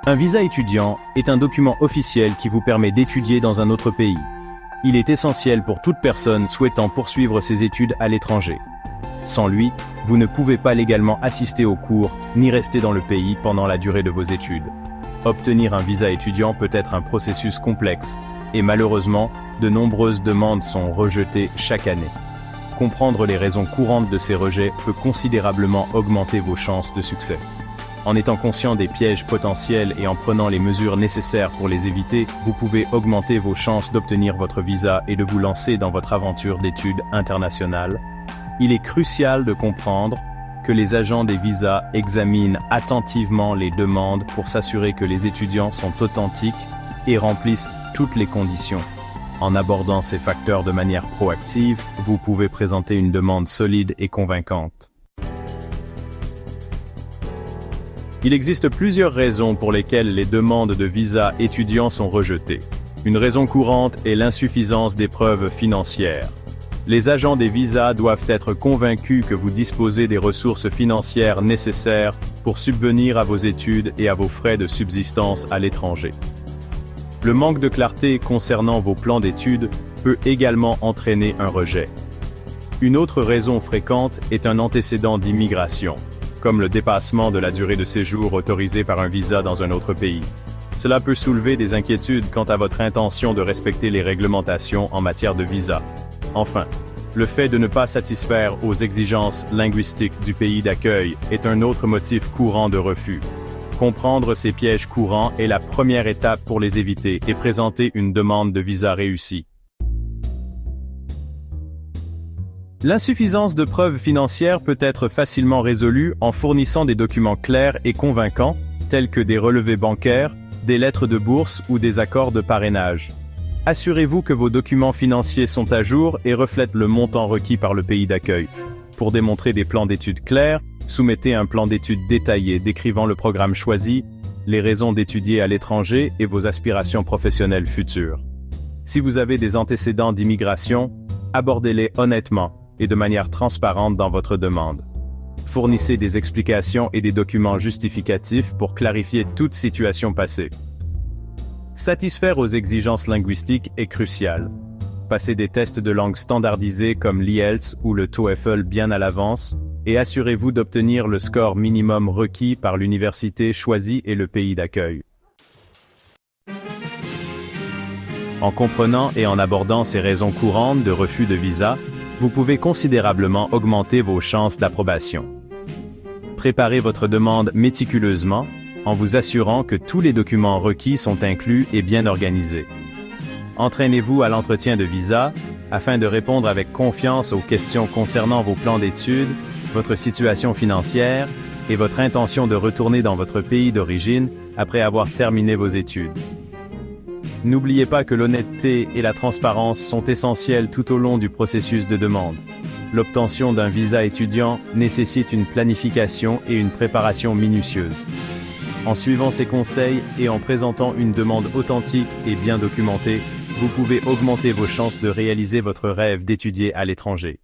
Un visa étudiant est un document officiel qui vous permet d'étudier dans un autre pays. Il est essentiel pour toute personne souhaitant poursuivre ses études à l'étranger. Sans lui, vous ne pouvez pas légalement assister aux cours, ni rester dans le pays pendant la durée de vos études. Obtenir un visa étudiant peut être un processus complexe, et malheureusement, de nombreuses demandes sont rejetées chaque année. Comprendre les raisons courantes de ces rejets peut considérablement augmenter vos chances de succès. En étant conscient des pièges potentiels et en prenant les mesures nécessaires pour les éviter, vous pouvez augmenter vos chances d'obtenir votre visa et de vous lancer dans votre aventure d'études internationales. Il est crucial de comprendre que les agents des visas examinent attentivement les demandes pour s'assurer que les étudiants sont authentiques et remplissent toutes les conditions. En abordant ces facteurs de manière proactive, vous pouvez présenter une demande solide et convaincante. Il existe plusieurs raisons pour lesquelles les demandes de visa étudiants sont rejetées. Une raison courante est l'insuffisance des preuves financières. Les agents des visas doivent être convaincus que vous disposez des ressources financières nécessaires pour subvenir à vos études et à vos frais de subsistance à l'étranger. Le manque de clarté concernant vos plans d'études peut également entraîner un rejet. Une autre raison fréquente est un antécédent d'immigration, comme le dépassement de la durée de séjour autorisée par un visa dans un autre pays. Cela peut soulever des inquiétudes quant à votre intention de respecter les réglementations en matière de visa. Enfin, le fait de ne pas satisfaire aux exigences linguistiques du pays d'accueil est un autre motif courant de refus. Comprendre ces pièges courants est la première étape pour les éviter et présenter une demande de visa réussie. L'insuffisance de preuves financières peut être facilement résolue en fournissant des documents clairs et convaincants, tels que des relevés bancaires, des lettres de bourse ou des accords de parrainage. Assurez-vous que vos documents financiers sont à jour et reflètent le montant requis par le pays d'accueil. Pour démontrer des plans d'études clairs, soumettez un plan d'études détaillé décrivant le programme choisi, les raisons d'étudier à l'étranger et vos aspirations professionnelles futures. Si vous avez des antécédents d'immigration, abordez-les honnêtement et de manière transparente dans votre demande. Fournissez des explications et des documents justificatifs pour clarifier toute situation passée. Satisfaire aux exigences linguistiques est crucial. Passez des tests de langue standardisés comme l'IELTS ou le TOEFL bien à l'avance, et assurez-vous d'obtenir le score minimum requis par l'université choisie et le pays d'accueil. En comprenant et en abordant ces raisons courantes de refus de visa, vous pouvez considérablement augmenter vos chances d'approbation. Préparez votre demande méticuleusement, en vous assurant que tous les documents requis sont inclus et bien organisés. Entraînez-vous à l'entretien de visa, afin de répondre avec confiance aux questions concernant vos plans d'études, votre situation financière et votre intention de retourner dans votre pays d'origine après avoir terminé vos études. N'oubliez pas que l'honnêteté et la transparence sont essentielles tout au long du processus de demande. L'obtention d'un visa étudiant nécessite une planification et une préparation minutieuse. En suivant ces conseils et en présentant une demande authentique et bien documentée, vous pouvez augmenter vos chances de réaliser votre rêve d'étudier à l'étranger.